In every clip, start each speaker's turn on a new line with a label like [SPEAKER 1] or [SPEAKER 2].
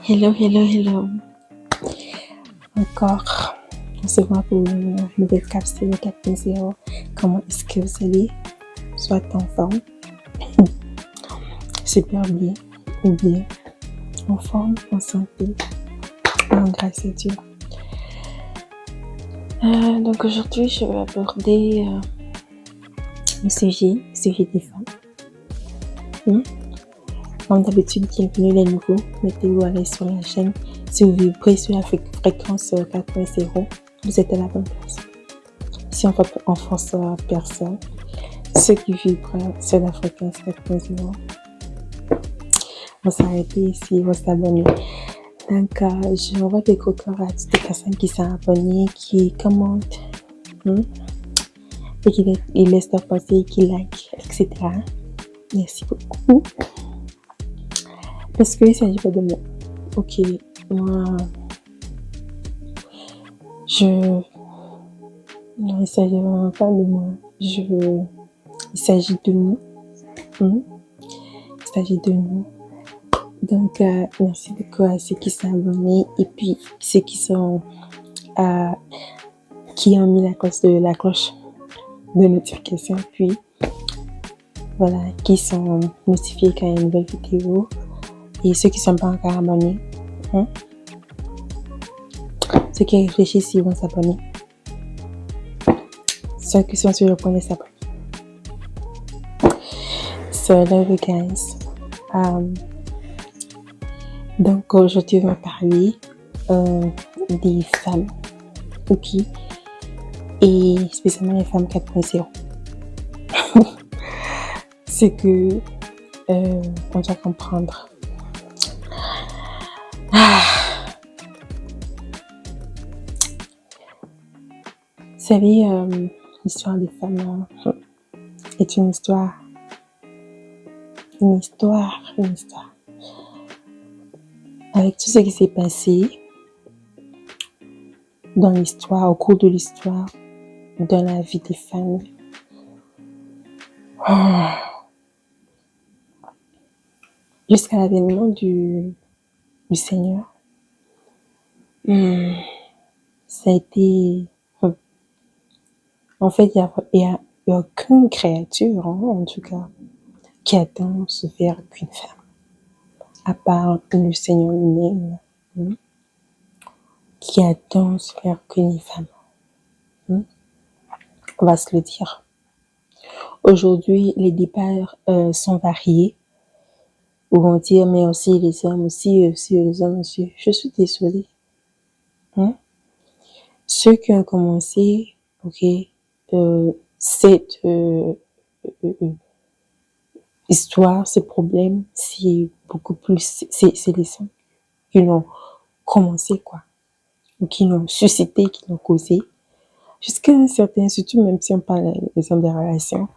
[SPEAKER 1] Hello, hello, hello. Encore, on se voit pour une nouvelle capsule 4.0. Comment est-ce que vous allez? Soit en forme, super bien, ou bien en forme, en santé, en grâce à Dieu. Donc aujourd'hui, je vais aborder le sujet des femmes. Comme d'habitude, bienvenue les nouveaux. Mettez-vous à l'aise sur la chaîne. Si vous vibrez sur la fréquence 4.0, vous êtes à la bonne place. Si on force personne, ceux qui vibrent sur la fréquence 4.0 vont s'arrêter ici, vont s'abonner. Donc, je envoie des gros cœurs à toutes les personnes qui sont abonnées, qui commentent, et qui laissent leur pensée, qui like, etc. Merci beaucoup. Parce qu'il ne s'agit pas de moi. Ok, moi, non, il ne s'agit vraiment pas de moi. Il s'agit de nous. Il s'agit de nous. Donc, merci beaucoup à ceux qui sont abonnés et puis ceux qui ont mis la cloche de notification, puis voilà, qui sont notifiés quand il y a une nouvelle vidéo, et ceux qui ne sont pas encore abonnés. Ceux qui réfléchissent s'ils vont s'abonner. Ceux qui sont sur le point de s'abonner. So, love you guys. Donc aujourd'hui, on va parler des femmes, ok, et spécialement les femmes 4.0. C'est que on doit comprendre. Vous savez, l'histoire des femmes est une histoire. Avec tout ce qui s'est passé dans l'histoire, au cours de l'histoire, dans la vie des femmes. Jusqu'à l'avènement du Seigneur. Ça a été... En fait, il n'y a aucune créature, en tout cas, qui attend se faire qu'une femme, à part le Seigneur lui-même, qui attend se faire qu'une femme. On va se le dire. Aujourd'hui, les débats sont variés. Ils vont dire, mais aussi les hommes, aussi les hommes, aussi. Je suis désolée. Ceux qui ont commencé, cette histoire, ces problèmes, c'est beaucoup plus, c'est les hommes qui l'ont commencé, ou qui l'ont suscité, qui l'ont causé. Jusqu'à un certain, surtout même si on parle des hommes de relations,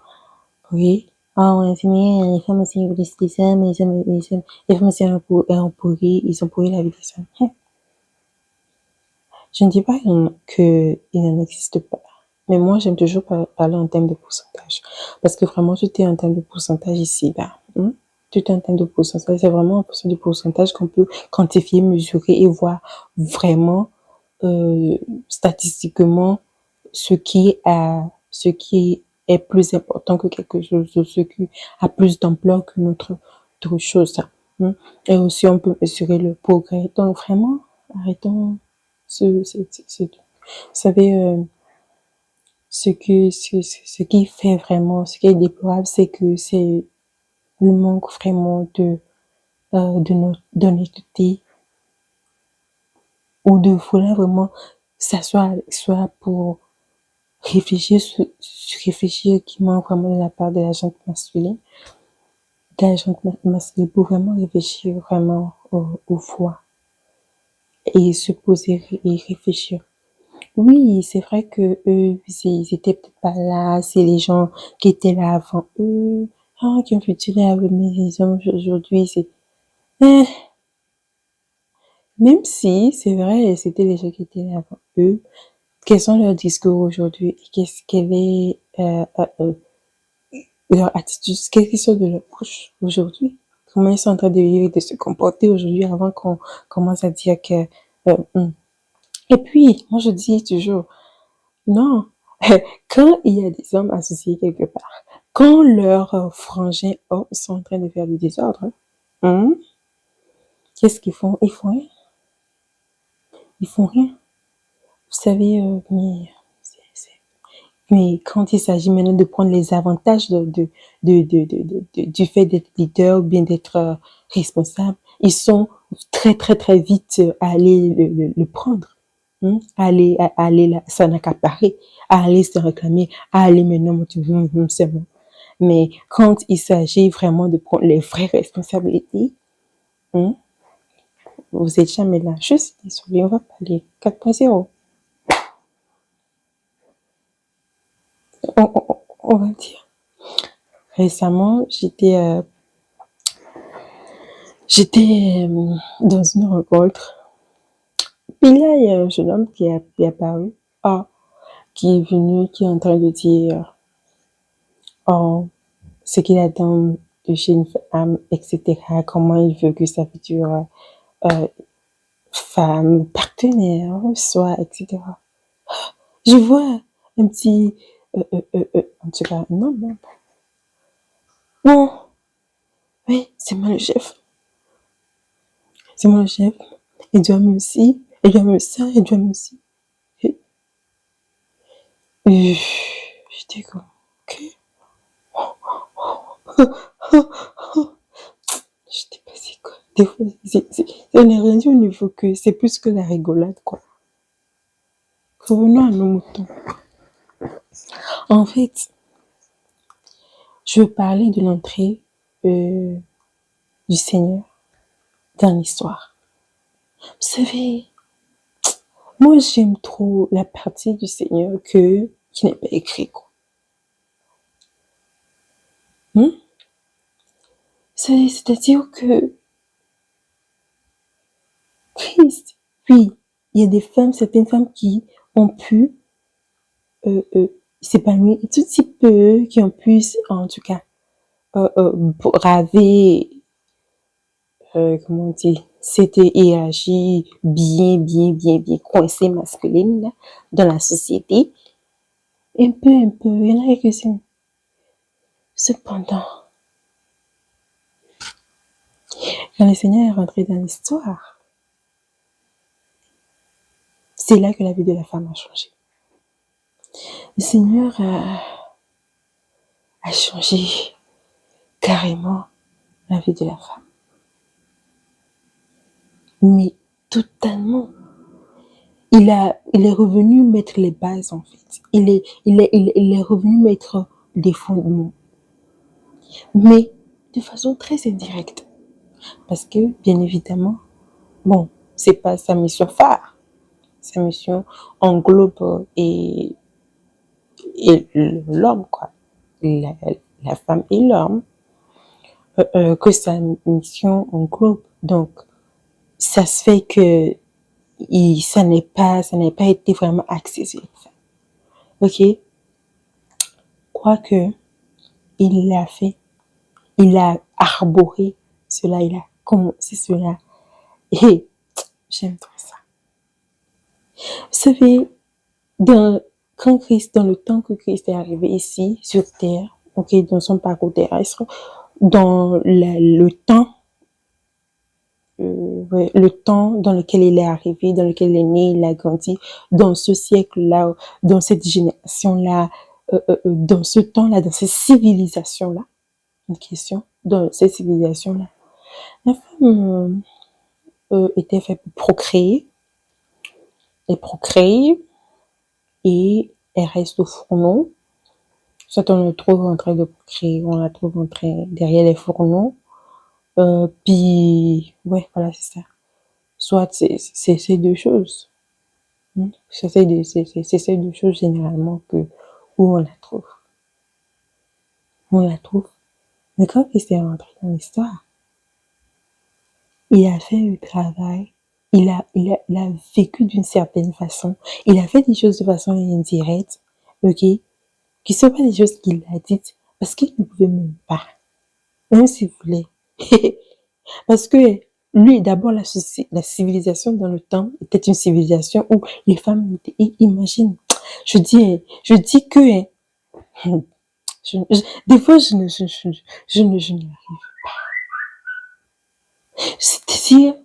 [SPEAKER 1] oui. On dit, mais les femmes aussi, les femmes aussi ils ont pourri la vie des femmes. Je ne dis pas qu'il n'en existe pas. Mais moi, j'aime toujours parler en termes de pourcentage. Parce que vraiment, tout est en termes de pourcentage ici, là. Tout est en termes de pourcentage. C'est vraiment en fonction du pourcentage qu'on peut quantifier, mesurer et voir vraiment, statistiquement, ce qui est plus important que quelque chose, ce qui a plus d'ampleur qu'une autre chose. Et aussi, on peut mesurer le progrès. Donc, vraiment, arrêtons vous savez, ce qui fait vraiment, ce qui est déplorable, c'est que c'est le manque vraiment d'honnêteté, ou de vouloir vraiment s'asseoir pour réfléchir, qui manque vraiment de la part de la gente masculine, pour vraiment réfléchir vraiment aux voix et se poser et réfléchir. Oui, c'est vrai que eux, ils étaient peut-être pas là, c'est les gens qui étaient là avant eux, qui ont futuré avec les hommes aujourd'hui, c'est, même si, c'est vrai, c'était les gens qui étaient là avant eux, quels sont leurs discours aujourd'hui, et quelle est, leur attitude, qu'est-ce qu'ils sont de leur bouche aujourd'hui, comment ils sont en train de vivre et de se comporter aujourd'hui avant qu'on commence à dire que... Et puis, moi, je dis toujours, non, quand il y a des hommes associés quelque part, quand leurs frangins hommes sont en train de faire du désordre, hein, qu'est-ce qu'ils font? Ils font rien. Ils font rien. Vous savez, mais quand il s'agit maintenant de prendre les avantages du fait d'être leader ou bien d'être responsable, ils sont très, très, très vite à aller le prendre. À aller s'en accaparer, à aller se réclamer, à aller maintenant, c'est bon. Mais quand il s'agit vraiment de prendre les vraies responsabilités, hein, vous êtes jamais là. Je suis désolée, on va parler 4.0. On va dire. Récemment, j'étais dans une rencontre. Puis là, il y a un jeune homme qui est apparu, qui est venu, qui est en train de dire ce qu'il attend de chez une femme, etc. Comment il veut que sa future femme, partenaire, soit, etc. Je vois un petit... en tout cas, non. Bon, oui, c'est moi le chef. C'est moi le chef. Il doit me ci, il doit me ça, il doit me ci. J'étais comme, ok. J'étais passé quoi. Des fois, on n'est rien dit au niveau que c'est plus que la rigolade, quoi. Revenons à nos moutons. En fait, je veux parler de l'entrée du Seigneur dans l'histoire. Vous savez, moi j'aime trop la partie du Seigneur qui n'est pas écrite, quoi. C'est-à-dire que Christ, oui, il y a des femmes, certaines femmes qui ont pu s'épanouir, tout petit peu, qui ont pu, en tout cas, braver, comment on dit, cette hiérarchie bien coincée masculine là, dans la société. Un peu, il y en a quelques-unes. Cependant, quand le Seigneur est rentré dans l'histoire, c'est là que la vie de la femme a changé. Le Seigneur a changé carrément la vie de la femme. Mais totalement. Il est revenu mettre les bases, en fait. Il est revenu mettre des fondements. Mais de façon très indirecte. Parce que, bien évidemment, bon, c'est pas sa mission phare. Sa mission englobe et l'homme, quoi. La femme et l'homme. Que sa mission englobe. Donc, ça se fait que ça n'a pas été vraiment axé sur les femmes. Ok? Quoique, il l'a fait. Il a arboré cela, il a commencé cela. Et j'aime trop ça. Vous savez, dans le temps que Christ est arrivé ici, sur terre, ok, dans son parcours terrestre, dans le temps dans lequel il est arrivé, dans lequel il est né, il a grandi, dans ce siècle-là, dans cette génération-là, dans ce temps-là, dans cette civilisation-là, une question, dans cette civilisation-là, la femme était faite pour procréer, et elle reste au fourneau. Soit on le trouve en train de procréer, on la trouve en train derrière les fourneaux. Puis, ouais, voilà, c'est ça. Soit c'est ces deux choses. C'est ces deux choses généralement où on la trouve. On la trouve. Mais quand il s'est rentré dans l'histoire, il a fait le travail. Il a vécu d'une certaine façon. Il a fait des choses de façon indirecte, ok, qui ne sont pas des choses qu'il a dites parce qu'il ne pouvait même pas. Même s'il voulait. Parce que lui, d'abord, la civilisation dans le temps était une civilisation où les femmes étaient, imagine, je dis que, des fois, je n'y arrive. C'est-à-dire,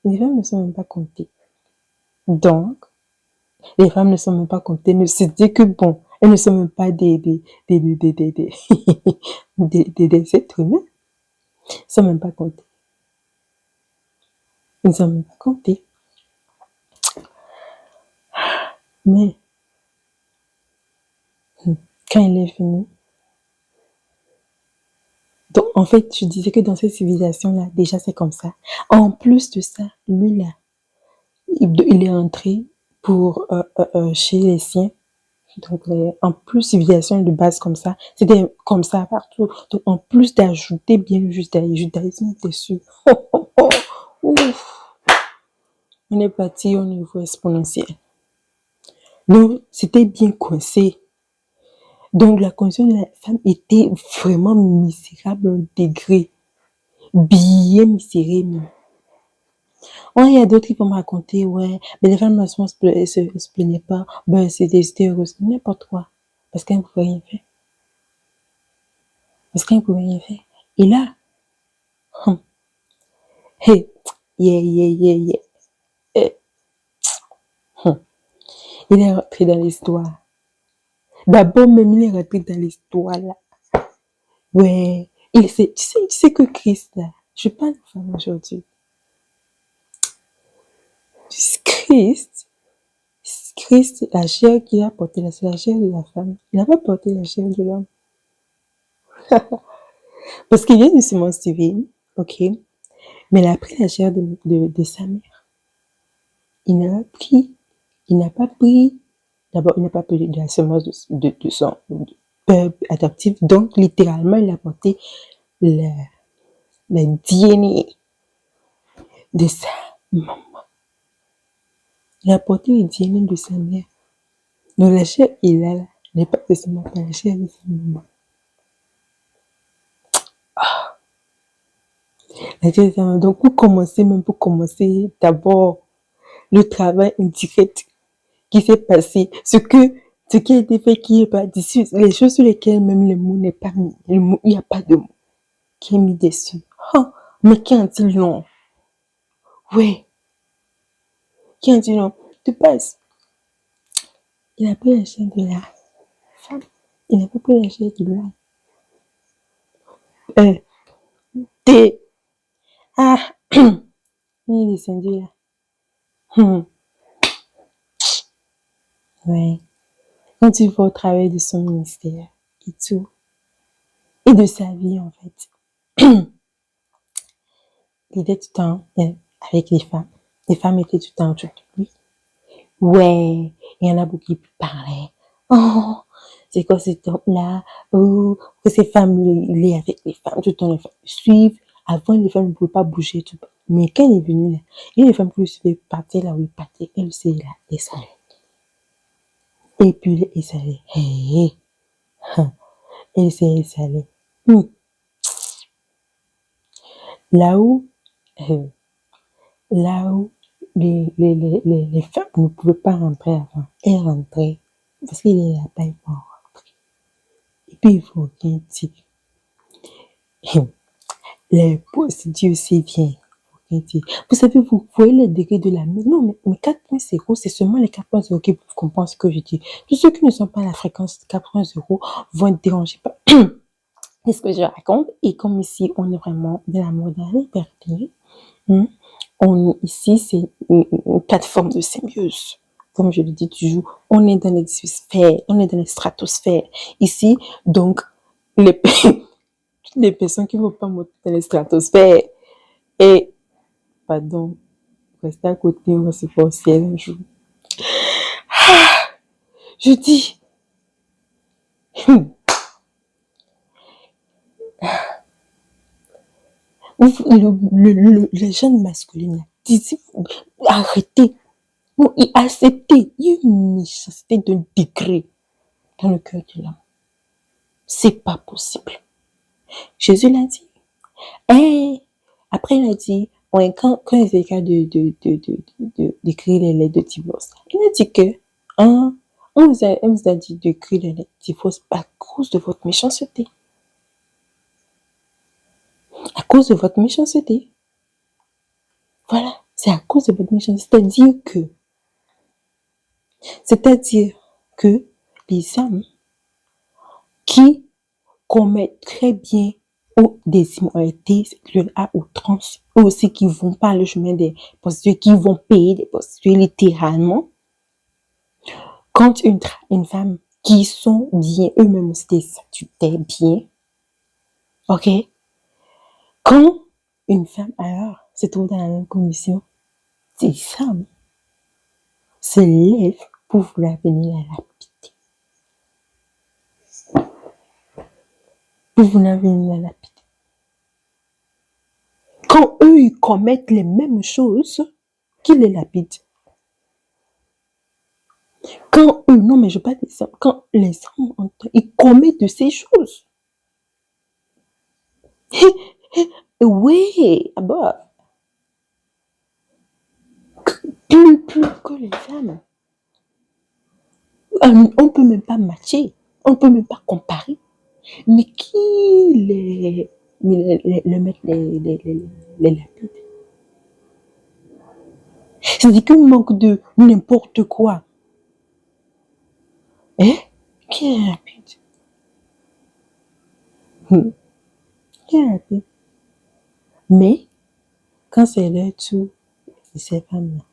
[SPEAKER 1] les femmes ne sont même pas comptées. Donc, les femmes ne sont même pas comptées, ne se dit que bon, elles ne sont même pas des êtres humains. Elles ne sont même pas comptées. Ils ne sont même pas comptés. Mais, quand il est venu, donc en fait, je disais que dans cette civilisation-là, déjà c'est comme ça. En plus de ça, lui là, il est entré pour chez les siens. Donc, en plus, civilisation de base comme ça, c'était comme ça partout. Donc, en plus d'ajouter bien le judaïsme dessus, ouf, on est parti au niveau exponentiel. Donc, c'était bien coincé. Donc, la condition de la femme était vraiment misérable au degré. Bien misérable. Ouais, il y a d'autres qui vont me raconter, ouais, mais les femmes, se plaignaient pas. Ben, c'était heureux, n'importe quoi. Parce qu'elles ne pouvaient rien faire. Parce qu'elles ne pouvaient rien faire. Et là, hey, yeah. Eh, il est rentré dans l'histoire. D'abord, même, il est rentré dans l'histoire, là. Ouais. Tu sais que Christ, là, je parle de femme aujourd'hui. Christ, la chair qu'il a portée, c'est la chair de la femme. Il n'a pas porté la chair de l'homme. Parce qu'il vient de semence divine, ok, mais il a pris la chair de sa mère. Il n'a pas pris, d'abord, il n'a pas pris de la semence de son père adoptif, donc littéralement, il a porté le DNA de sa maman. Il a porté le DNA de sa mère. Donc la chair, il a là, n'est pas de sa maman, la chair de sa maman. La chair de sa maman. Donc pour commencer d'abord le travail indirect qui s'est passé, ce qui a été fait, qui est pas dessus, les choses sur lesquelles même le mot n'est pas mis, il n'y a pas de mot qui est mis dessus. Oh, mais qui en dit long? Ouais, qui en dit long? De base, il a pris la chair de la femme, il n'a pas pris la chair de l'homme. T. Ah, il est descendu là. Ouais, quand tu vois au travail de son ministère et tout, et de sa vie en fait. Il était tout le temps avec les femmes. Les femmes étaient tout le temps autour de lui. Ouais, il y en a beaucoup qui parlaient. Oh, c'est quoi cet homme-là? Oh, que ces femmes, il est avec les femmes, tout le temps les femmes suivent. Avant, les femmes ne pouvaient pas bouger, tout. Mais quand il est venu là, il y a les femmes qui le suivaient partir là où il partait. Elle, c'est là, et ça allait. Et puis, et ça allait. Hey, et ça allait. Là où, euh, là où les femmes ne pouvaient pas rentrer avant, elles rentraient parce qu'il est là-bas, ils vont rentrer. Et puis, il faut rien dire. Les procédures aussi bien. Vous savez, vous voyez le degré de la... Non, mais 4.0, c'est seulement les 4.0 qui peuvent comprendre ce que je dis. Tous ceux qui ne sont pas à la fréquence 4.0 vont être dérangés par ce que je raconte. Et comme ici, on est vraiment de la modernité, ici, c'est une plateforme de symbiose. Comme je le dis toujours, on est dans les sphères, on est dans les stratosphères. Ici, donc, les, les personnes qui ne vont pas monter dans les stratosphères et, pardon, rester à côté, on va se voir au ciel un jour. Je dis, les jeunes masculines, arrêtez, acceptez, il y a une méchanceté d'un degré dans le cœur de l'homme. C'est pas possible. Jésus l'a dit. Hey, Après, il a dit, ouais, quand il était cas d'écrire les lettres de divorce, il a dit que, hein, on vous a dit d'écrire les lettres de divorce à cause de votre méchanceté. À cause de votre méchanceté. Voilà, c'est à cause de votre méchanceté. C'est-à-dire que les hommes qui commettent très bien ou des immoralités sexuelles à outrance, ou aussi qui vont pas le chemin des prostituées, qui vont payer des prostituées littéralement, quand une femme qui sont bien, eux-mêmes aussi des statutaires bien, ok? Quand une femme alors se trouve dans la même condition, ces femmes se lèvent pour vouloir venir la lapider. Pour vouloir venir la lapider. Quand eux, ils commettent les mêmes choses, qui les lapident. Quand eux, non mais je parle des hommes, quand les hommes, ils commettent de ces choses. Oui, ah bah, plus que les femmes. On ne peut même pas matcher, on ne peut même pas comparer. Mais qui les mettent les lapides? C'est-à-dire qu'il manque de n'importe quoi. Hein? Qui est rapide? Qui est rapide? Mais, quand c'est leur tour, ces femmes-là,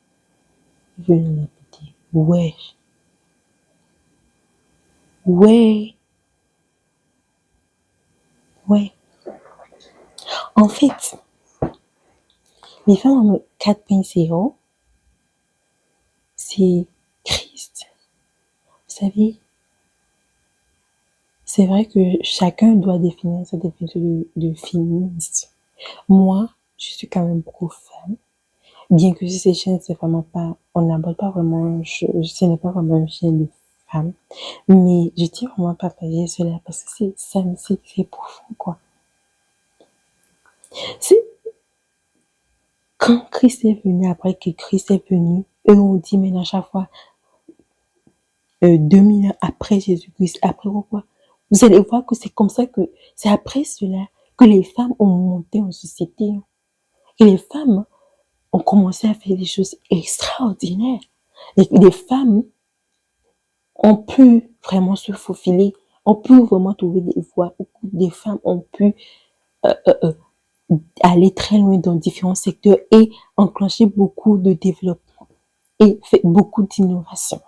[SPEAKER 1] ils veulent la lapider. Ouais. Ouais. Ouais. En fait, les femmes en 4.0, c'est Christ. Vous savez, c'est vrai que chacun doit définir sa définition de féministe. Moi, je suis quand même pro-femme. Bien que sur ces chaînes, c'est vraiment pas, on n'aborde pas vraiment, ce n'est pas vraiment une chaîne de femmes. Mais je tiens vraiment à partager cela parce que c'est profond, quoi. C'est quand Christ est venu, après que Christ est venu, eux ont dit maintenant chaque fois, 2000 ans après Jésus-Christ, après quoi, vous allez voir que c'est comme ça que, c'est après cela que les femmes ont monté en société. Et les femmes ont commencé à faire des choses extraordinaires. Et les femmes ont pu vraiment se faufiler, ont pu vraiment trouver des voies. Des femmes ont pu aller très loin dans différents secteurs et enclencher beaucoup de développement et fait beaucoup d'innovation.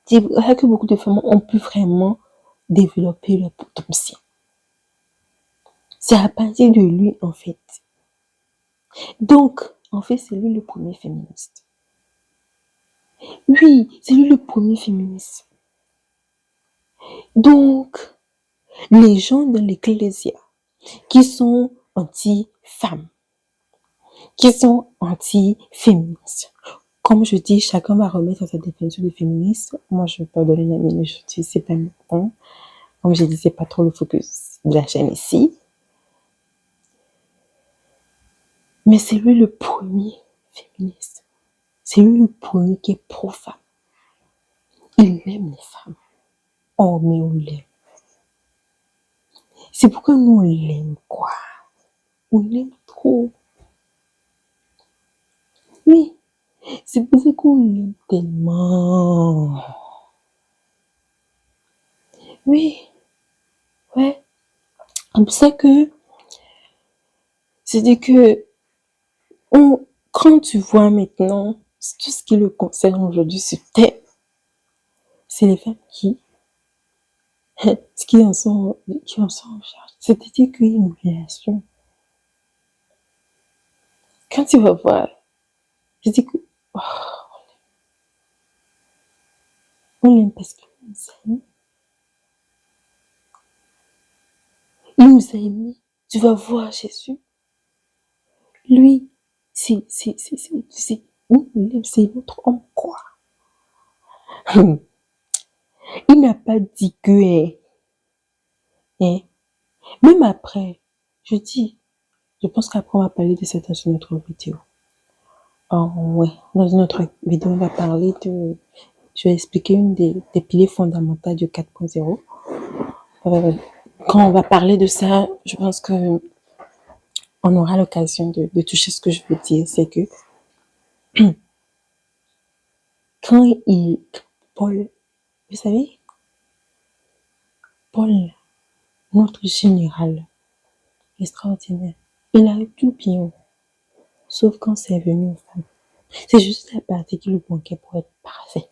[SPEAKER 1] C'est vrai que beaucoup de femmes ont pu vraiment développer leur potentiel. C'est à partir de lui, en fait. Donc, en fait, c'est lui le premier féministe. Oui, c'est lui le premier féministe. Donc, les gens dans l'ecclésia qui sont anti-femmes, qui sont anti-féministes, comme je dis, chacun va remettre sa définition de féministe. Moi, je ne vais pas donner la mienne aujourd'hui, c'est pas mon temps. Comme je dis, c'est pas trop le focus de la chaîne ici. Mais c'est lui le premier féministe. C'est lui le premier qui est pro-femme. Il aime les femmes. Oh, mais on l'aime. C'est pourquoi nous, on l'aime, quoi. On l'aime trop. Oui, c'est pour ça qu'on l'aime tellement. Oui, ouais. C'est pour ça que, c'est que, quand tu vois maintenant, tout ce qui le concerne aujourd'hui sur Terre, c'est les femmes qui en sont en charge. C'est-à-dire qu'il y a une relation. Quand tu vas voir, je dis que, oh, on l'aime parce qu'il nous aime. Il nous a aimés. Tu vas voir Jésus. Lui, c'est notre homme, quoi. Il n'a pas dit que, même après, je dis, Je pense qu'après, on va parler de ça dans une autre vidéo. Oh, ouais. Dans une autre vidéo, on va parler de... Je vais expliquer une des piliers fondamentaux du 4.0. Quand on va parler de ça, je pense que on aura l'occasion de toucher ce que je veux dire. C'est que quand Paul, vous savez, Paul, notre général extraordinaire, il a eu tout bien, sauf quand c'est venu aux femmes. C'est juste la partie qui lui manquait pour être parfait.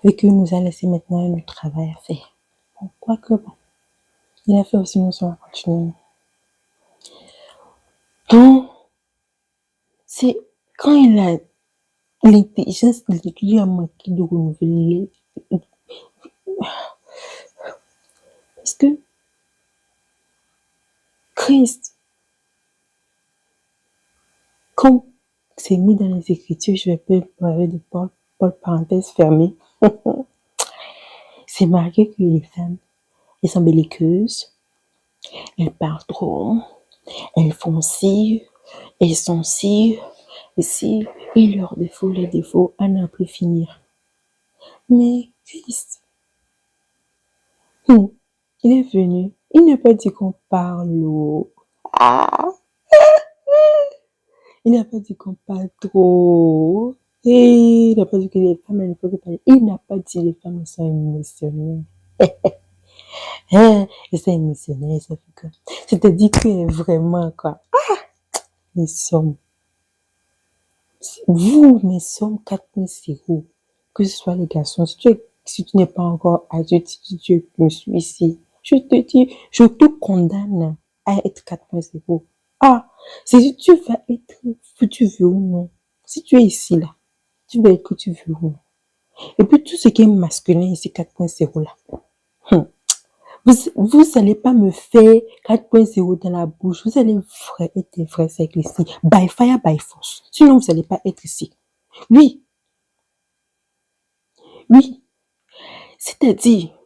[SPEAKER 1] Vu qu'il nous a laissé maintenant un autre travail à faire. Bon, quoique, bon, il a fait aussi nous on va continuer. Donc, c'est quand il a l'intelligence lui a manqué de renouveler. Parce que Christ, comme c'est mis dans les Écritures, je vais pas parler de Paul, parenthèse fermée. C'est marqué que les femmes, elles sont belliqueuses, elles parlent trop, elles font ci, elles sont ci, et si, et leurs défauts, les défauts, à n'en plus finir. Mais Christ, il est venu, il n'a pas dit qu'on parle. Ah, il n'a pas dit qu'on parle trop. Et il n'a pas dit que les femmes, elles ne peuvent pas parler. Il n'a pas dit que les femmes sont émotionnelles. Hein, elles sont émotionnelles, ça fait quoi? C'est-à-dire que vraiment, quoi. Nous sommes, mes sommes 4.0. Que ce soit les garçons, si tu n'es pas encore adulte, si tu me suis ici, je te dis, je te condamne à être 4.0. Ah, si tu vas être que tu veux ou non. Si tu es ici, là, tu vas être que tu veux ou non. Et puis, tout ce qui est masculin ici, 4.0 là. Vous allez pas me faire 4.0 dans la bouche. Vous allez être vrai avec ici. By fire, by force. Sinon, vous allez pas être ici. Oui. Oui. C'est-à-dire,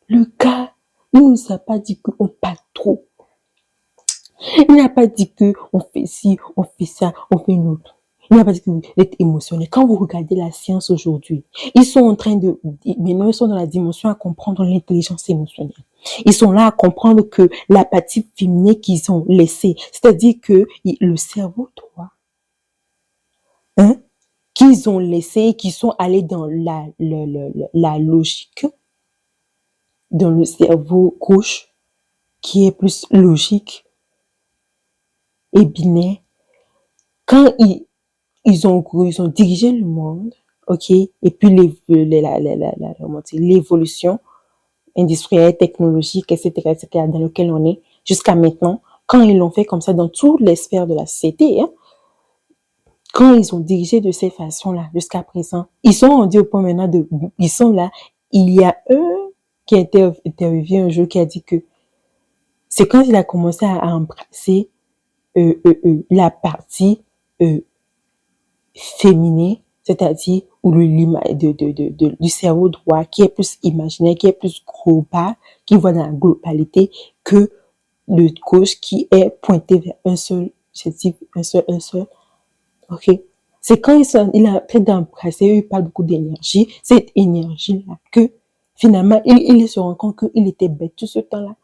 [SPEAKER 1] le gars, il ne nous a pas dit qu'on parle trop. Il n'a pas dit qu'on fait ci, on fait ça, on fait l'autre. Il n'a pas dit que vous êtes émotionnel. Quand vous regardez la science aujourd'hui, ils sont en train de, maintenant ils sont dans la dimension à comprendre l'intelligence émotionnelle. Ils sont là à comprendre que la partie féminine qu'ils ont laissée, c'est-à-dire que le cerveau droit, qu'ils ont laissé, qu'ils sont allés dans la logique, dans le cerveau gauche, qui est plus logique et binaire, quand ils ont dirigé le monde, ok, et puis l'évolution industrielle, technologique, etc., dans lequel on est jusqu'à maintenant, quand ils l'ont fait comme ça dans toutes les sphères de la société, quand ils ont dirigé de cette façon-là jusqu'à présent, ils sont rendus au point maintenant ils sont là. Il y a un qui a interviewé un jour qui a dit que c'est quand il a commencé à embrasser la partie féminin, c'est-à-dire où du cerveau droit qui est plus imaginaire, qui est plus global, qui voit dans la globalité, que le gauche qui est pointé vers un seul, un seul. Ok. C'est quand il a fait d'embrasser, il parle beaucoup d'énergie, cette énergie-là, que finalement, il se rend compte qu'il était bête tout ce temps-là.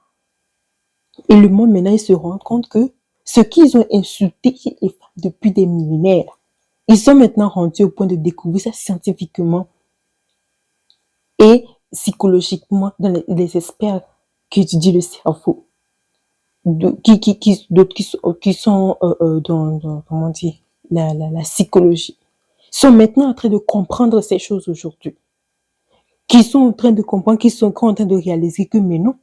[SPEAKER 1] Et le monde, maintenant, il se rend compte que ce qu'ils ont insulté les femmes depuis des millénaires, ils sont maintenant rendus au point de découvrir ça scientifiquement et psychologiquement dans les experts qui étudient le cerveau, qui sont dans comment dire, la psychologie, sont maintenant en train de comprendre ces choses aujourd'hui, qui sont en train de comprendre, qui sont en train de réaliser que mais non,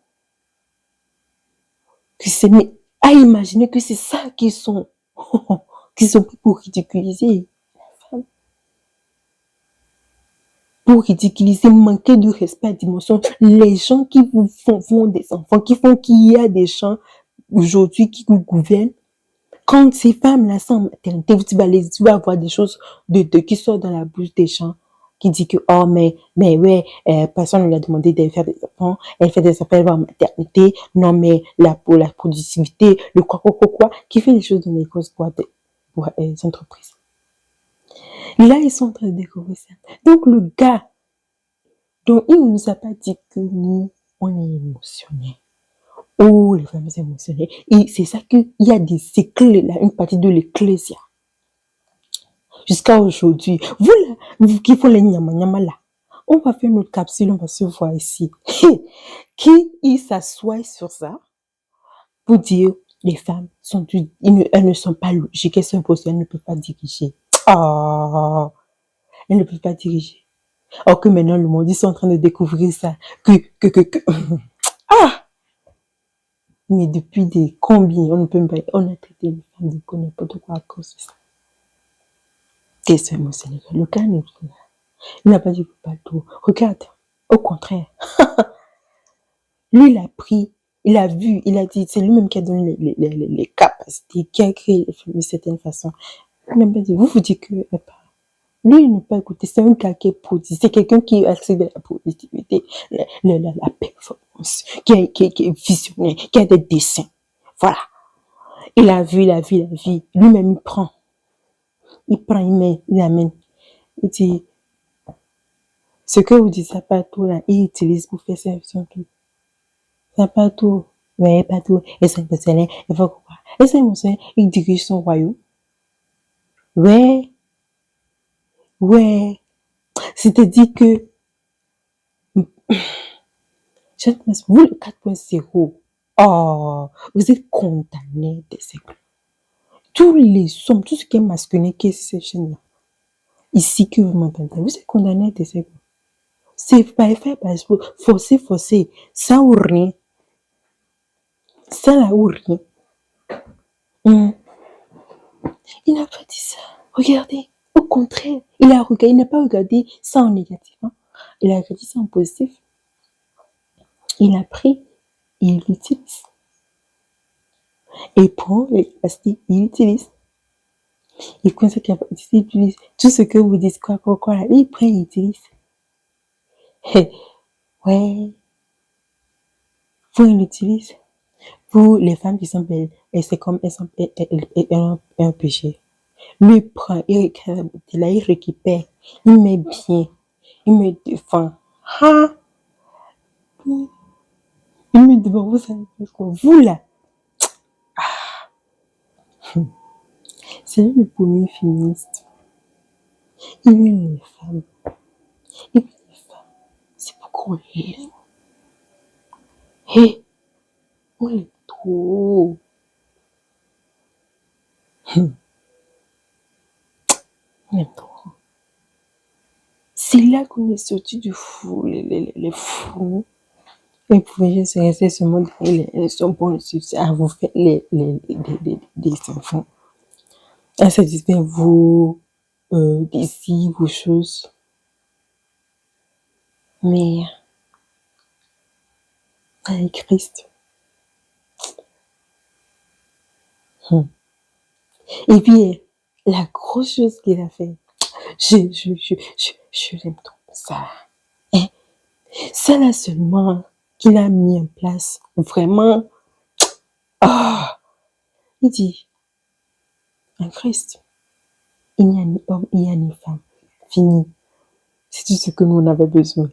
[SPEAKER 1] que c'est mais à imaginer que c'est ça qu'ils sont pris pour ridiculiser. Pour ridiculiser, manquer de respect à dimension. Les gens qui vous font des enfants, qui font qu'il y a des gens aujourd'hui qui vous gouvernent, quand ces femmes-là sont en maternité, tu vas avoir des choses qui sortent dans la bouche des gens qui dit que, oh, mais ouais, personne ne lui a demandé de faire des enfants, elle fait des enfants, elle va en maternité, non, mais pour la productivité, le quoi, qui fait des choses dans les grosses boîtes, pour les entreprises. Là, ils sont en train de découvrir ça. Donc, le gars, donc, il ne nous a pas dit que nous, on est émotionnels. Oh, les femmes émotionnelles. Et c'est ça qu'il y a des éclats là, une partie de l'ecclésia. Jusqu'à aujourd'hui. Vous là, vous qui font les nyama là, on va faire notre capsule, on va se voir ici. Qui il s'assoit sur ça pour dire les femmes sont elles ne sont pas logiques, elles sont imposées, elles ne peuvent pas diriger. Ah, elles ne peuvent pas diriger. Or que maintenant le monde, ils sont en train de découvrir ça. Ah! Mais depuis des combien, on ne peut pas, on a traité les femmes de n'importe quoi à cause de ça. Qu'est-ce que c'est, Sénégal? Le cas n'est pas là. Il n'a pas dit pas tout. Regarde, au contraire. Lui, il a pris, il a vu, il a dit, c'est lui-même qui a donné les capacités, qui a créé les films d'une certaine façon. Il n'a pas dit, vous dites que, lui, il n'a pas écouté, c'est un gars qui est productif, c'est quelqu'un qui accède à la productivité, la performance, qui est visionnaire, qui a des dessins. Voilà. Il a vu. Lui-même, il met, il amène. Il dit, ce que vous dites, ça pas tout là, il utilise pour faire son truc. Ça pas tout. Ouais, pas tout. Et c'est un il faut quoi? Et c'est un il dirige son royaume. Ouais. C'est-à-dire que, vous, le 4.0, oh, vous êtes condamné des siècles. Tous les hommes, tout ce qui est masculin, qui est sur cette chaîne-là, ici que vous m'entendez, vous êtes condamné des siècles. C'est pas fait parce que forcer, ça ou rien. Ça là ou rien. Il n'a pas dit ça. Regardez. Au contraire, il n'a pas regardé ça en négatif. Hein. Il a regardé ça en positif. Il a pris et il l'utilise. Il prend les capacités, il utilise. Il prend ses capacités, il utilise. Tout ce que vous dites, quoi, là, il prend et il utilise. Ouais. Vous, il l'utilise. Vous, les femmes qui sont belles, c'est comme elles ont un péché. Lui prend, il récupère, il récupère, il met bien, il me défend. Ah! Il me défend, vous savez quoi? Vous là, c'est lui le premier féministe. Il aime les femmes. Et puis les femmes, c'est pourquoi on l'aime. Hé, on l'aime trop. On l'aime trop. C'est là qu'on est sorti du fou, les fous. Ils pouvaient juste rester ce monde, ils sont bons à vous faire des enfants. À satisfaire vos désirs, vos choses. Mais avec Christ. Et puis, la grosse chose qu'il a fait, je l'aime trop, ça. Hein? Ça là seulement qu'il a mis en place, vraiment. Ah! Il dit, en Christ, il n'y a ni homme, il n'y a ni femme. Fini. C'est tout ce que nous en avons besoin.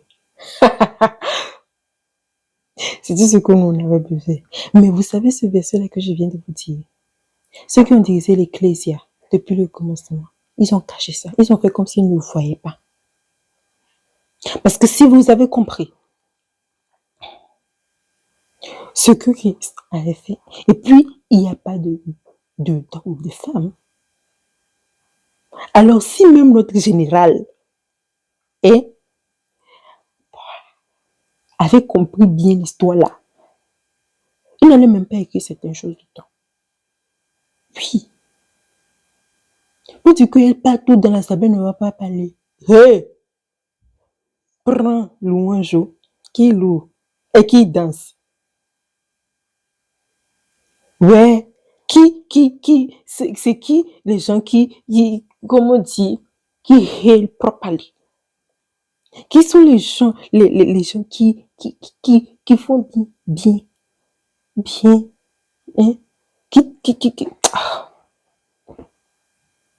[SPEAKER 1] C'est tout ce que nous en avons besoin. Mais vous savez ce verset-là que je viens de vous dire. Ceux qui ont dirigé l'Ecclésia depuis le commencement, ils ont caché ça. Ils ont fait comme s'ils ne le voyaient pas. Parce que si vous avez compris ce que Christ avait fait, et puis il n'y a pas d'hommes ou de femmes, alors si même notre général avait compris bien l'histoire là, il n'allait même pas écrire certaines choses du temps. Oui. Vous dites qu'elle partout dans la Sabine ne va pas parler. Hey! Prends louange qui loue et qui danse. Ouais. C'est qui les gens qui comment on dit, qui hail properly. Qui sont les gens, les gens qui font bien, bien, hein? Qui,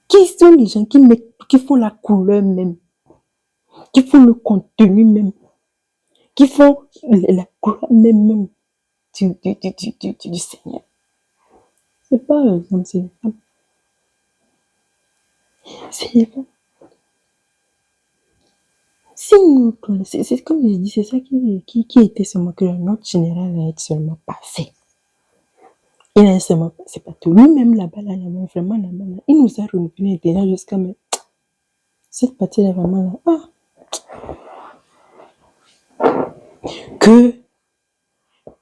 [SPEAKER 1] qui sont les gens qui font la couleur même, qui font le contenu même, qui font la couleur même du Seigneur. C'est pas eux, c'est les femmes. C'est les femmes. Si nous connaissons, c'est comme je dis, c'est ça qui était seulement que notre général a été seulement parfait. Il a seulement, c'est pas tout. Lui-même là-bas, vraiment là-bas, là, il nous a renouvelé déjà jusqu'à même cette partie-là, vraiment là. Ah, que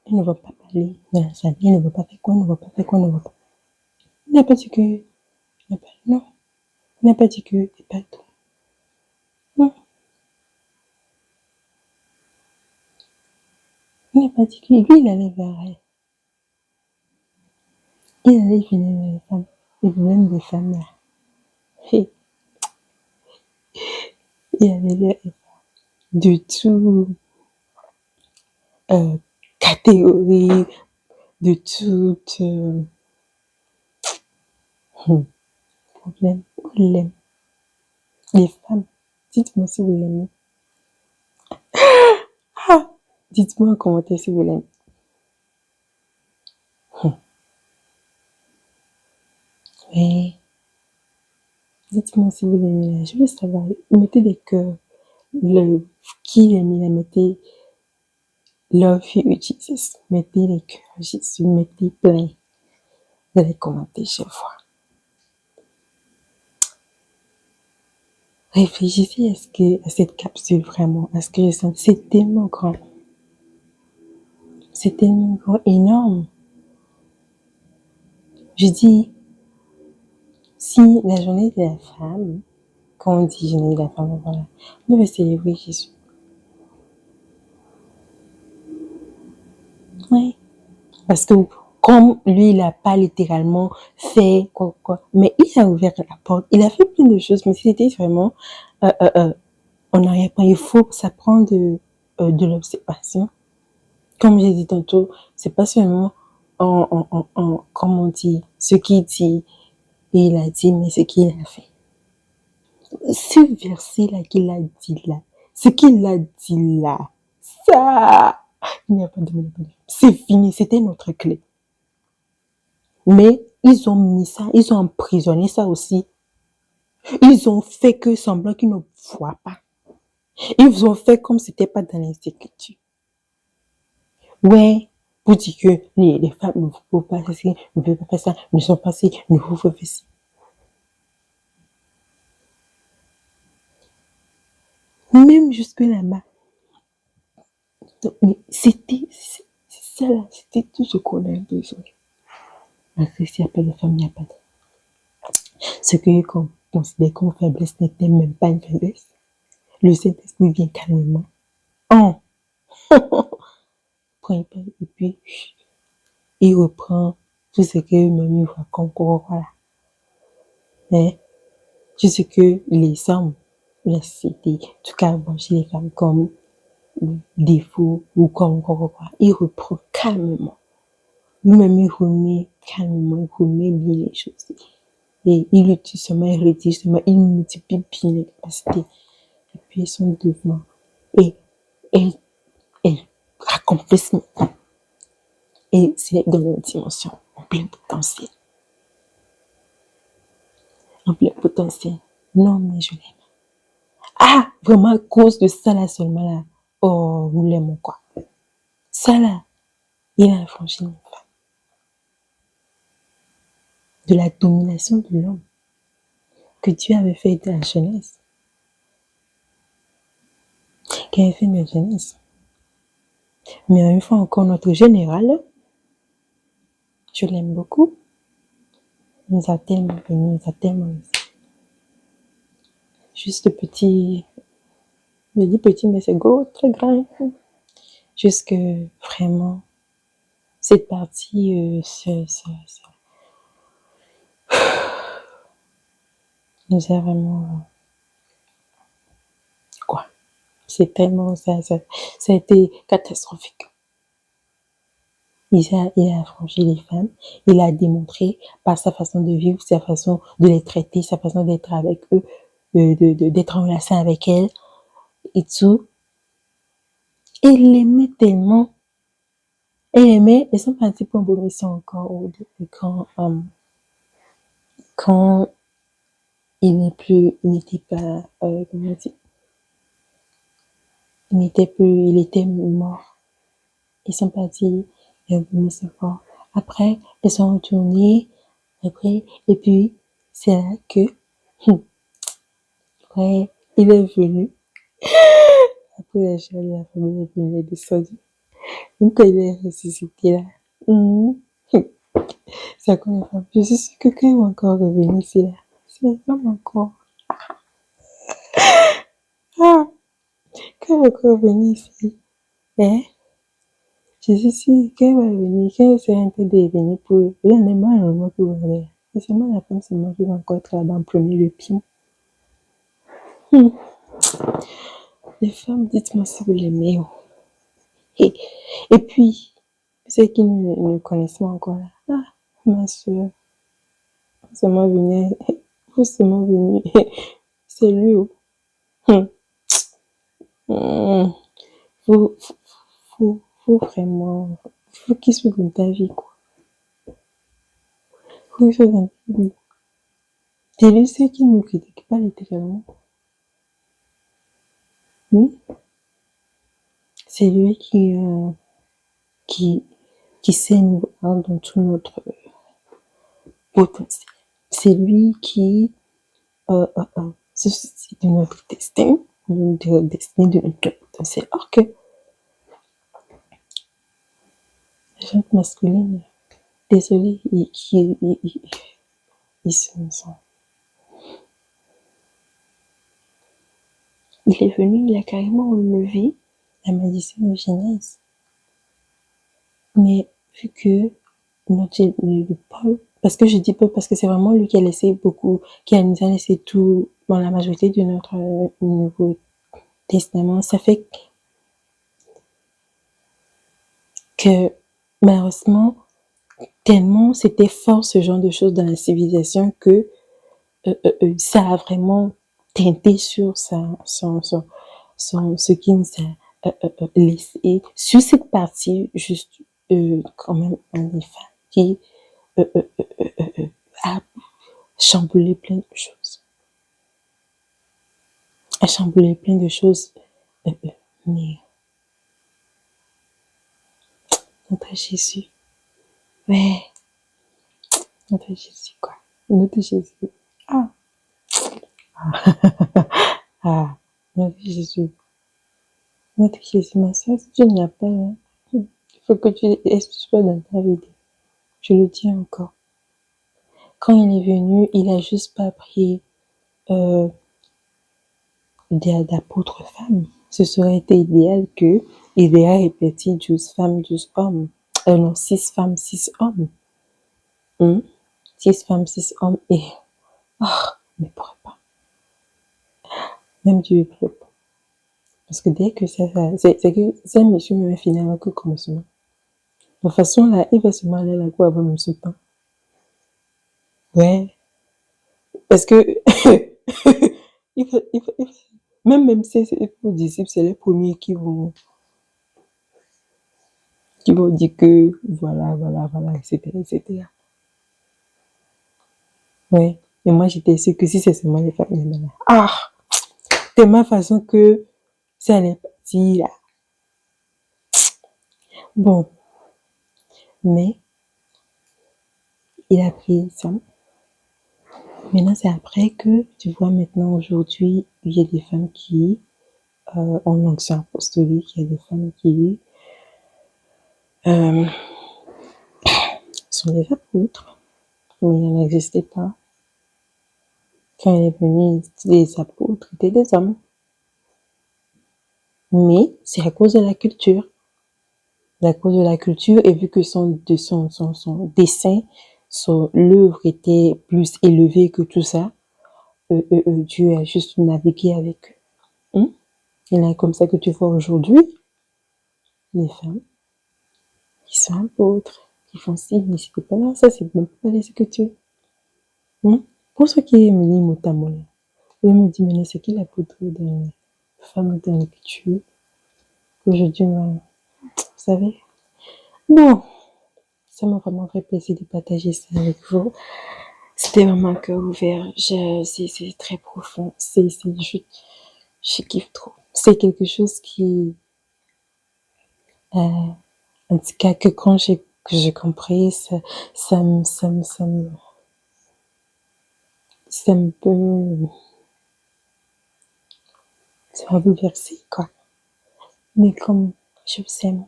[SPEAKER 1] il ne va pas parler dans la salle, il ne va pas faire quoi, il ne va pas faire quoi, il ne va pas. Il n'a pas dit que, il n'a pas, non, il n'a pas dit que, c'est pas tout. Non, il n'a pas dit que, lui, il allait vers elle. Il allait venir vers les femmes, les problèmes des femmes là. Et il allait vers elle. De tout catégorie, de tout problème. On l'aime. Les femmes, dites-moi si vous l'aimez. Ah, dites-moi en commentaire si vous l'aimez. Oui, dites-moi si vous l'aimez. Je veux savoir. Mettez des cœurs. Qui l'aimait, mettez Love you, Jesus. Mettez les cœurs, Jésus. Mettez plein dans les commentaires, je vois. Réfléchissez à cette capsule vraiment, à ce que je sens. C'est tellement grand. C'est tellement grand, énorme. Je dis, si la journée de la femme, quand on dit journée de la femme, voilà, on devait célébrer Jésus. Oui. Parce que comme lui, il n'a pas littéralement fait quoi, mais il a ouvert la porte. Il a fait plein de choses, mais c'était vraiment en arrière-plan. Il faut s'apprendre de l'observation. Comme j'ai dit tantôt, c'est pas seulement comme on dit, ce qu'il dit, et il a dit, mais ce qu'il a fait. Ce verset-là qu'il a dit là, ce qu'il a dit là, ça, il n'y a pas de c'est fini, c'était notre clé. Mais ils ont mis ça, ils ont emprisonné ça aussi. Ils ont fait que semblant qu'ils ne voient pas. Ils ont fait comme si c'était pas dans les Écritures. Ouais, pour dire que les femmes ne peuvent pas faire ça, ne peuvent pas faire ça, ne sont pas ci, ne peuvent pas faire ça. Même jusque là-bas. Mais c'était ça là, c'était tout ce qu'on a besoin. Parce que s'il n'y a pas de femme, il n'y a pas de. Ce que qu'on considère comme faiblesse n'était même pas une faiblesse. Le Saint-Esprit vient calmement. Oh! Prend et puis il reprend tout ce que même il raconte, voilà. Hein? Tout ce que les hommes, la société, en tout cas, bon, chez les femmes comme défaut ou comme quoi, il reprend calmement. Lui-même, il remet calmement, il remet bien les choses. Et il utilise seulement, il retire seulement, il multiplie bien les capacités. Et puis, ils sont devant. Et elle accomplissent maintenant. Et c'est dans une dimension en plein potentiel. En plein potentiel. Non, mais je l'aime. Ah, vraiment à cause de ça là seulement là. Oh, nous l'aimons quoi. Ça là, il a franchi une femme. De la domination de l'homme que Dieu avait fait de la jeunesse. Qui avait fait de la jeunesse. Mais une fois encore, notre général, je l'aime beaucoup. Il nous a tellement bénis, il nous a tellement. Juste petit, je dis petit, mais c'est gros, très grand. Juste que vraiment, cette partie nous a vraiment. Quoi? c'est tellement ça a été catastrophique. Il a affranchi les femmes, il a démontré par sa façon de vivre, sa façon de les traiter, sa façon d'être avec eux, d'être en relation avec elles et tout. Il l'aimait tellement. Il aimait, ils sont partis pour un beau mission encore quand il n'était pas, comment on dit, il était mort. Ils sont partis, il a voulu se voir. Après, ils sont retournés, après, et puis, c'est là que, ouais, il est venu. Après, la famille est venue, elle est descendue. Donc, quand il est ressuscité là, hum, c'est encore une fois. Je suis sûre que quand il va encore revenir ici là, c'est comme encore. Ah, quand il va encore revenir ici, hein, je suis sûre quand il va venir, quand il sera en train de venir pour, il en est mal au moins pour venir. C'est seulement la femme, c'est moi qui va encore être là-bas en premier le pion. Hum. Les femmes, dites-moi si vous l'aimez. Oh. Et, et puis, ceux qui ne connaissent pas encore là, ah, ma soeur, c'est moi venu, c'est moi venu, c'est lui. Oh. Hum. Hum. Faut, faut vraiment, faut qu'il soit dans ta vie, quoi. Faut qu'il soit dans ta vie. C'est lui ceux qui ne critique pas littéralement. Hmm? C'est lui qui, qui sait nous voir dans tout notre potentiel. C'est lui qui se soucie de notre destin, de destin de notre potentiel. Or que la gente masculine, désolé, ils sont. Il est venu, il a carrément enlevé la malédiction de Genèse. Mais vu que notre Paul, parce que je dis Paul parce que c'est vraiment lui qui a laissé beaucoup, qui nous a laissé tout dans la majorité de notre Nouveau Testament, ça fait que malheureusement, tellement c'était fort ce genre de choses dans la civilisation que ça a vraiment teinté sur ce qui nous a laissé sur cette partie juste quand même en effet qui a chamboulé plein de choses. A chamboulé plein de choses. Mais notre Jésus, ouais, notre Jésus, quoi. Notre Jésus. Ah, ah, notre Jésus. Notre Jésus, ma soeur, si tu ne l'as pas, hein, il faut que tu sois dans ta vie. Je le dis encore. Quand il est venu, il a juste pas pris d'apôtres femmes. Ce serait été idéal que il ait répété 12 femmes, 12 hommes. Non, 6 femmes, 6 hommes. 6 femmes, 6 hommes. Et, mais pourrait pas. Même Dieu ne pourrait pas. Parce que dès que c'est que ça, monsieur, me finalement que commencement. De toute façon, là, il va se aller à la cour avant même ce temps. Ouais. Parce que, même si c'est vos disciples, c'est les premiers qui vont dire que, voilà, etc., etc. Ouais. Et moi, j'étais sûre que si c'est seulement les familles maintenant. Ah! De ma façon que ça allait partir, là. Bon. Mais, il a pris ça. Maintenant, c'est après que tu vois maintenant aujourd'hui, il y a des femmes qui ont l'onction apostolique, il y a des femmes qui sont des apôtres, mais il n'existait pas. Quand il est venu, les apôtres étaient des hommes. Mais c'est à cause de la culture. À cause de la culture, et vu que son dessin, son l'œuvre était plus élevée que tout ça, Dieu a juste navigué avec eux. Il est comme ça que tu vois aujourd'hui les femmes qui sont apôtres, qui font ci, mais c'est pas là, ça, c'est même pas ce que tu es. Pour ceux qui me disent Motamola, je me dis, mais c'est qui l'apôtre de femme dans que tu es aujourd'hui, vous savez? Bon, ça m'a vraiment fait plaisir de partager ça avec vous. C'était vraiment un cœur ouvert. C'est très profond. Je kiffe trop. C'est quelque chose qui, en tout cas, que quand j'ai compris, ça me, ça me, ça me, ça me peut, ça m'a bouleversé, quoi. Mais comme je vous aime,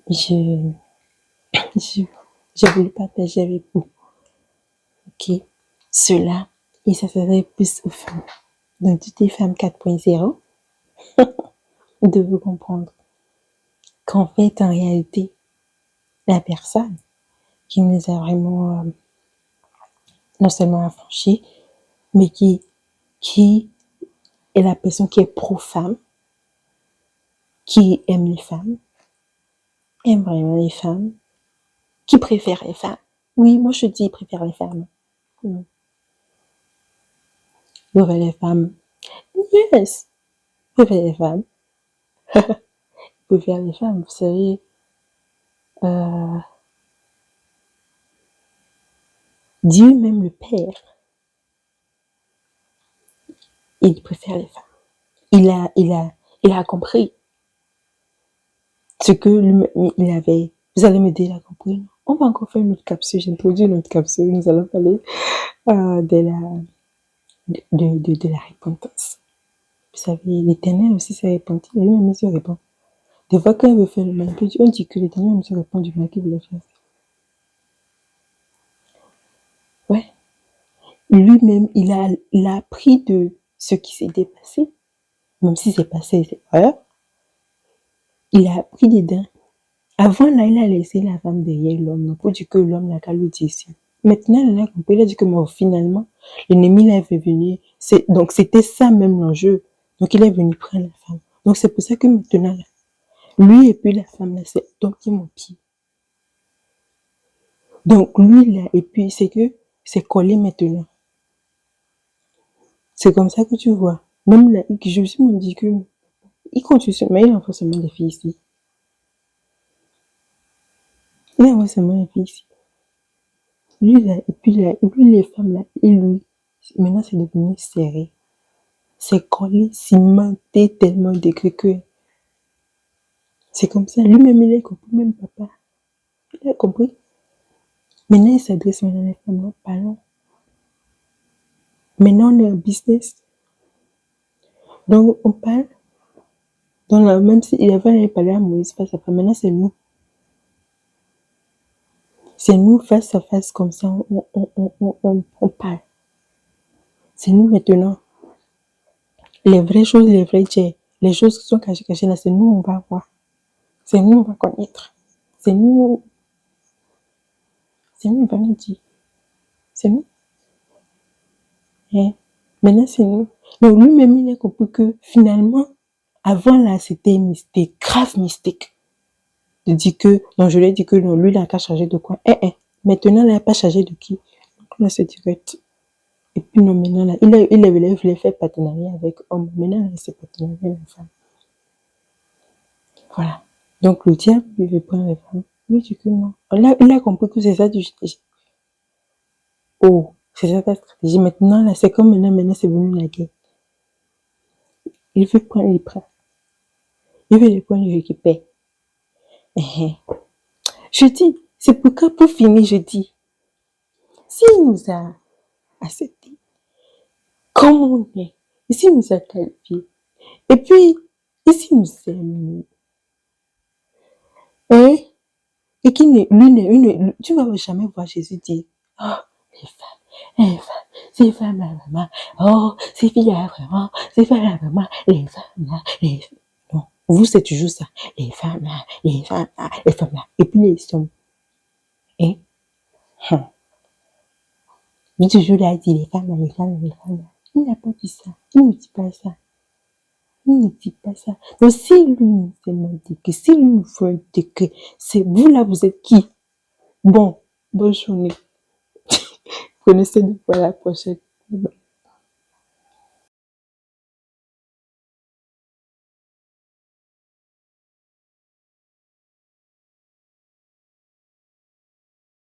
[SPEAKER 1] je, je, j'ai voulu partager avec vous, ok, cela, et ça serait plus aux femmes. Donc, toutes les femmes 4.0, de vous comprendre qu'en fait, en réalité, la personne qui nous a vraiment, non seulement affranchis, mais qui est la personne qui est pro-femme, qui aime les femmes, aime vraiment les femmes, qui préfère les femmes. Oui, moi je dis préfère les femmes. Préfère les femmes. Yes, préfère les femmes. Préfère les femmes, vous savez. Euh, Dieu, même le Père, il préfère les femmes. Il a compris ce que lui, il avait. Vous allez me dire, il a compris. On va encore faire une autre capsule. J'introduis une autre capsule. Nous allons parler de la repentance. Vous savez, l'Éternel aussi s'est repenti. Lui-même, il se répand. Des fois, quand il veut faire le mal, on dit que l'Éternel se répand du mal qu'il voulait faire. Ouais. Lui-même, il a appris de ce qui s'est dépassé. Même si c'est passé, c'est vrai. Il a appris dedans. Avant, là, il a laissé la femme derrière l'homme, pour dire que l'homme n'a qu'à lui dire ça. Maintenant, il a compris, il a dit que bon, finalement, l'ennemi là, est venu. Donc, c'était ça même l'enjeu. Donc, il est venu prendre la femme. Donc, c'est pour ça que maintenant, là, lui et puis la femme, là, c'est donc qui est mon pied. Donc, lui, là, et puis, c'est que c'est collé maintenant. C'est comme ça que tu vois. Même là, je me dis que, il continue, mais il envoie seulement des filles ici. Il envoie seulement des filles ici. Lui, là, et puis là, et puis les femmes, là, et lui, maintenant, c'est devenu serré. C'est collé, cimenté tellement décrit que c'est comme ça. Lui-même, il a compris, même papa. Il a compris. Maintenant, il s'adresse maintenant à les femmes, non, parlons. Maintenant, on est en business. Donc, on parle. Donc, là, même s'il avait parlé à Moïse face à face, maintenant, c'est nous. C'est nous face à face, comme ça, on parle. C'est nous maintenant. Les vraies choses, les vrais jets, les choses qui sont cachées là, c'est nous, on va voir. C'est nous, on va connaître. C'est nous, on va nous dire. C'est nous. Hein? Maintenant, c'est nous. Donc, lui-même, il a compris que finalement, avant là, c'était mystique, grave mystique. De dire que, non, je lui ai dit que non, lui, il n'a qu'à charger de quoi? Maintenant, là, il n'a pas chargé de qui? Donc, là, c'est direct. Et puis, non, maintenant, là, il voulait faire partenariat avec homme. Maintenant, là, c'est partenariat avec la femme. Voilà. Donc, le diable, il veut prendre les femmes. Lui, dit que non. Là, il a compris que c'est ça du. Oh, c'est ça ta stratégie. Maintenant, là, c'est comme maintenant, c'est venu la guerre. Il veut prendre les bras. Il veut les prendre, il récupère. Je dis, c'est pourquoi, pour finir, je dis, s'il nous a acceptés, comme on est, et s'il nous a qualifiés, et puis, et s'il nous aime, hein, et qu'il lui, tu vas jamais voir Jésus dire, oh, les femmes, ces femmes là, vraiment, oh, ces filles là, vraiment, ces femmes là, vraiment, les femmes là, les femmes. Non, vous, c'est toujours ça, les femmes là, les femmes là, les femmes là, et puis les hommes, hein, lui toujours là, il dit les femmes là, les femmes là, les femmes là. Il n'a pas dit ça, il ne dit pas ça. Ne dites pas ça. Donc, si lui me fait mon décret, si lui me fait un décret, c'est vous là, vous êtes qui? Bon, bonne journée. Connaissez-nous pour la prochaine.